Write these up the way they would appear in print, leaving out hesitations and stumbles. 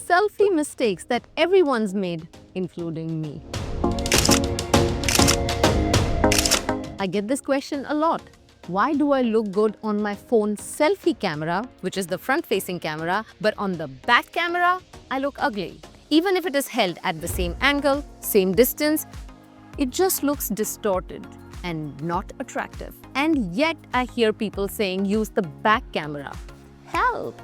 selfie mistakes that everyone's made, including me. I get this question a lot. Why do I look good on my phone selfie camera, which is the front-facing camera, but on the back camera, I look ugly? Even if it is held at the same angle, same distance, it just looks distorted and not attractive. And yet I hear people saying use the back camera. Help!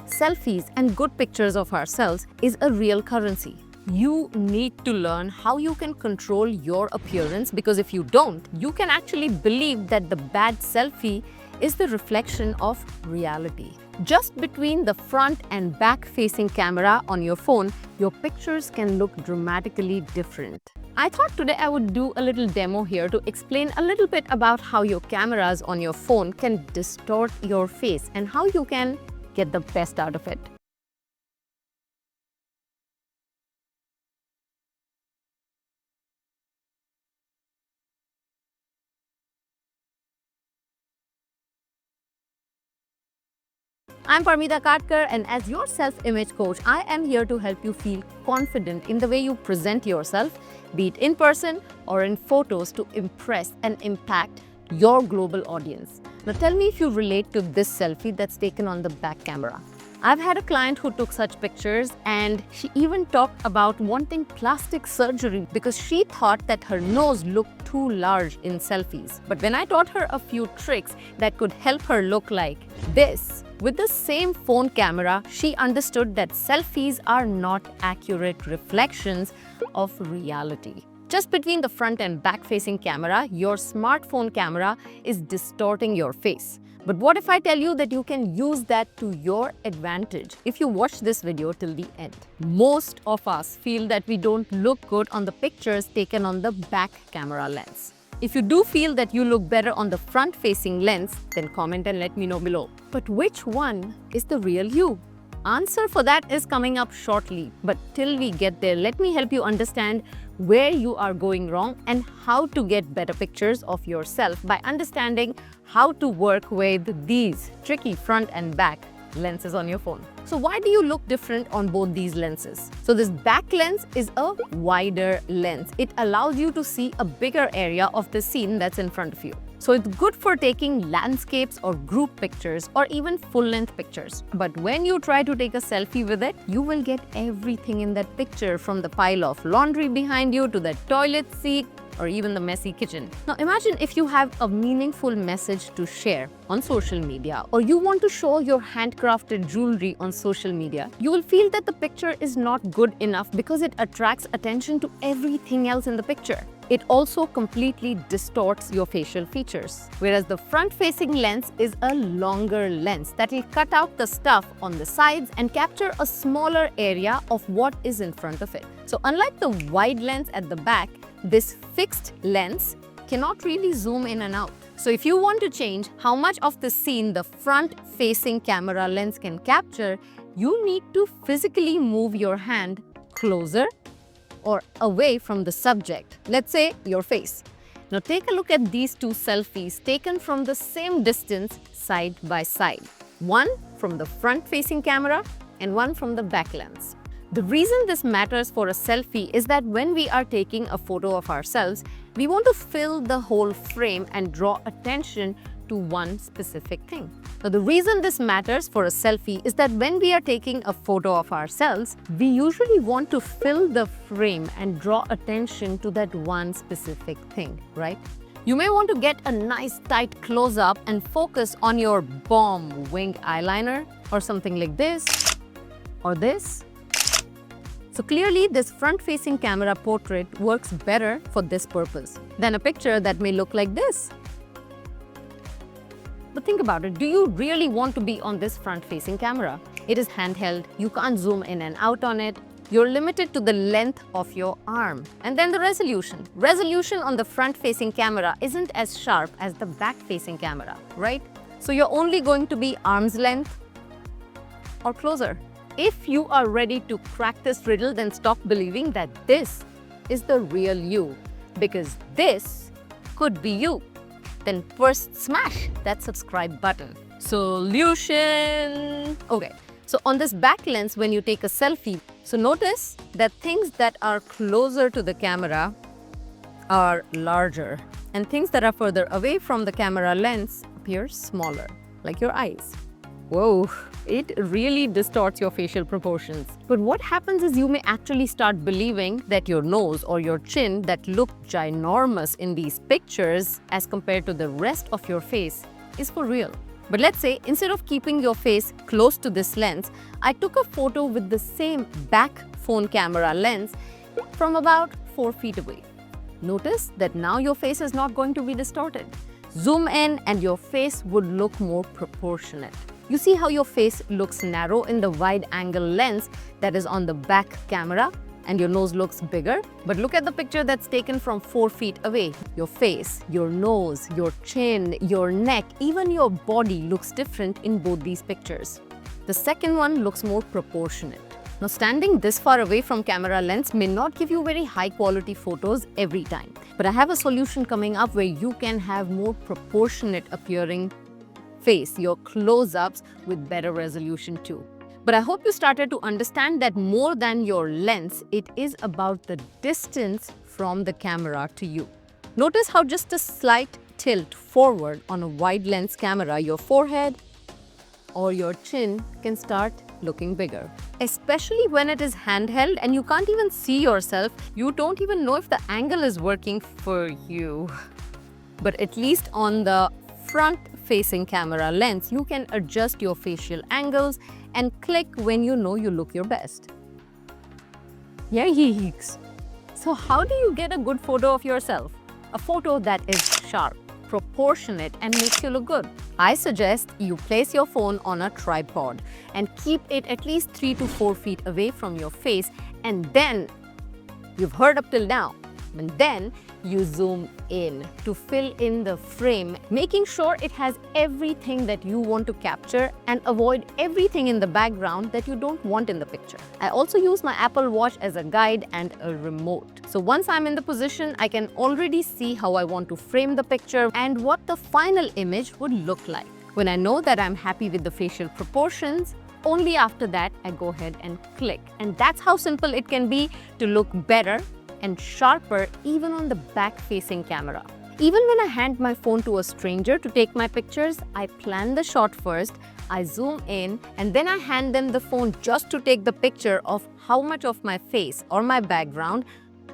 Selfies and good pictures of ourselves is a real currency. You need to learn how you can control your appearance, because if you don't, you can actually believe that the bad selfie is the reflection of reality. Just between the front and back facing camera on your phone, your pictures can look dramatically different. I thought today I would do a little demo here to explain a little bit about how your cameras on your phone can distort your face and how you can get the best out of it. I'm Parmita Katkar, and as your self-image coach, I am here to help you feel confident in the way you present yourself, be it in person or in photos, to impress and impact your global audience. Now tell me if you relate to this selfie that's taken on the back camera. I've had a client who took such pictures, and she even talked about wanting plastic surgery because she thought that her nose looked too large in selfies. But when I taught her a few tricks that could help her look like this, with the same phone camera, she understood that selfies are not accurate reflections of reality. Just between the front and back facing camera, your smartphone camera is distorting your face. But what if I tell you that you can use that to your advantage if you watch this video till the end? Most of us feel that we don't look good on the pictures taken on the back camera lens. If you do feel that you look better on the front-facing lens, then comment and let me know below. But which one is the real you? Answer for that is coming up shortly. But till we get there, let me help you understand where you are going wrong and how to get better pictures of yourself by understanding how to work with these tricky front and back lenses on your phone. So why do you look different on both these lenses? So this back lens is a wider lens. It allows you to see a bigger area of the scene that's in front of you. So it's good for taking landscapes or group pictures or even full-length pictures. But when you try to take a selfie with it, you will get everything in that picture, from the pile of laundry behind you to the toilet seat or even the messy kitchen. Now imagine if you have a meaningful message to share on social media, or you want to show your handcrafted jewelry on social media, you will feel that the picture is not good enough because it attracts attention to everything else in the picture. It also completely distorts your facial features. Whereas the front-facing lens is a longer lens that will cut out the stuff on the sides and capture a smaller area of what is in front of it. So unlike the wide lens at the back, this fixed lens cannot really zoom in and out. So if you want to change how much of the scene the front-facing camera lens can capture, you need to physically move your hand closer or away from the subject, let's say your face. Now take a look at these two selfies taken from the same distance side by side. One from the front-facing camera and one from the back lens. The reason this matters for a selfie is that when we are taking a photo of ourselves, we want to fill the whole frame and draw attention to one specific thing. Now, the reason this matters for a selfie is that when we are taking a photo of ourselves, we usually want to fill the frame and draw attention to that one specific thing, right? You may want to get a nice tight close-up and focus on your bomb wing eyeliner or something like this or this. So clearly, this front-facing camera portrait works better for this purpose than a picture that may look like this. But think about it, do you really want to be on this front-facing camera? It is handheld, you can't zoom in and out on it, you're limited to the length of your arm. And then the resolution. Resolution on the front-facing camera isn't as sharp as the back-facing camera, right? So you're only going to be arm's length or closer. If you are ready to crack this riddle, then stop believing that this is the real you, because this could be you. Then first smash that subscribe button. Solution. Okay, So on this back lens, when you take a selfie, so notice that things that are closer to the camera are larger and things that are further away from the camera lens appear smaller, like your eyes. Whoa, it really distorts your facial proportions. But what happens is you may actually start believing that your nose or your chin that look ginormous in these pictures as compared to the rest of your face is for real. But let's say instead of keeping your face close to this lens, I took a photo with the same back phone camera lens from about 4 feet away. Notice that now your face is not going to be distorted. Zoom in and your face would look more proportionate. You see how your face looks narrow in the wide angle lens that is on the back camera and your nose looks bigger? But look at the picture that's taken from 4 feet away. Your face, your nose, your chin, your neck, even your body looks different in both these pictures. The second one looks more proportionate. Now, standing this far away from camera lens may not give you very high quality photos every time. But I have a solution coming up where you can have more proportionate appearing face, your close-ups with better resolution too. But I hope you started to understand that more than your lens, it is about the distance from the camera to you. Notice how just a slight tilt forward on a wide lens camera, your forehead or your chin can start looking bigger. Especially when it is handheld and you can't even see yourself, you don't even know if the angle is working for you. But at least on the front-facing camera lens, you can adjust your facial angles and click when you know you look your best. Yikes! So how do you get a good photo of yourself? A photo that is sharp, proportionate, and makes you look good. I suggest you place your phone on a tripod and keep it at least 3 to 4 feet away from your face, and then, you've heard up till now, and then you zoom in to fill in the frame, making sure it has everything that you want to capture and avoid everything in the background that you don't want in the picture. I also use my Apple Watch as a guide and a remote. So once I'm in the position, I can already see how I want to frame the picture and what the final image would look like. When I know that I'm happy with the facial proportions, only after that I go ahead and click. And that's how simple it can be to look better and sharper even on the back-facing camera. Even when I hand my phone to a stranger to take my pictures, I plan the shot first, I zoom in, and then I hand them the phone just to take the picture of how much of my face or my background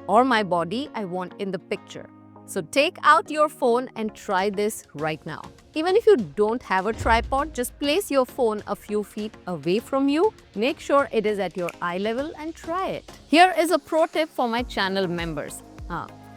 or my body I want in the picture. So take out your phone and try this right now. Even if you don't have a tripod, just place your phone a few feet away from you. Make sure it is at your eye level and try it. Here is a pro tip for my channel members.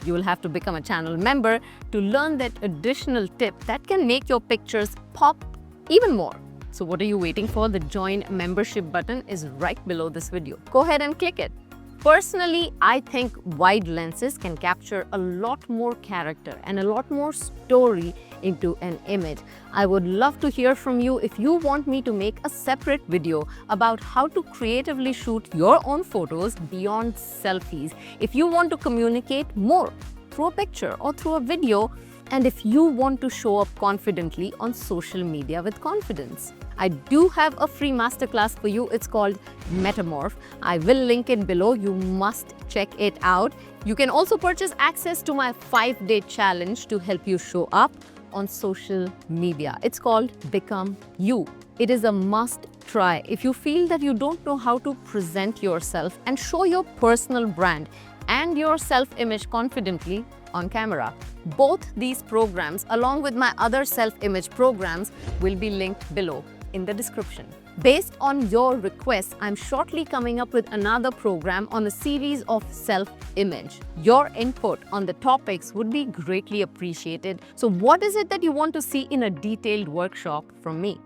You will have to become a channel member to learn that additional tip that can make your pictures pop even more. So what are you waiting for? The join membership button is right below this video. Go ahead and click it. Personally, I think wide lenses can capture a lot more character and a lot more story into an image. I would love to hear from you if you want me to make a separate video about how to creatively shoot your own photos beyond selfies. If you want to communicate more through a picture or through a video, and if you want to show up confidently on social media with confidence. I do have a free masterclass for you. It's called Metamorph. I will link it below. You must check it out. You can also purchase access to my 5-day challenge to help you show up on social media. It's called Become You. It is a must try if you feel that you don't know how to present yourself and show your personal brand and your self-image confidently on camera. Both these programs, along with my other self-image programs, will be linked below in the description. Based on your requests, I'm shortly coming up with another program on a series of self-image. Your input on the topics would be greatly appreciated. So what is it that you want to see in a detailed workshop from me?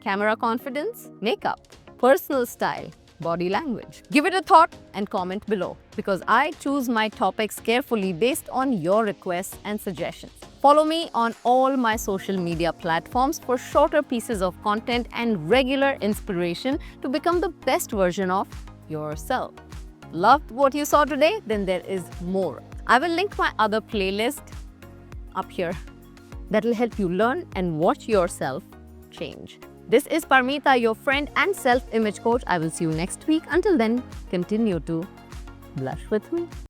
Camera confidence, makeup, personal style, body language. Give it a thought and comment below, because I choose my topics carefully based on your requests and suggestions. Follow me on all my social media platforms for shorter pieces of content and regular inspiration to become the best version of yourself. Loved what you saw today? Then there is more. I will link my other playlist up here that will help you learn and watch yourself change. This is Parmita, your friend and self-image coach. I will see you next week. Until then, continue to blush with me.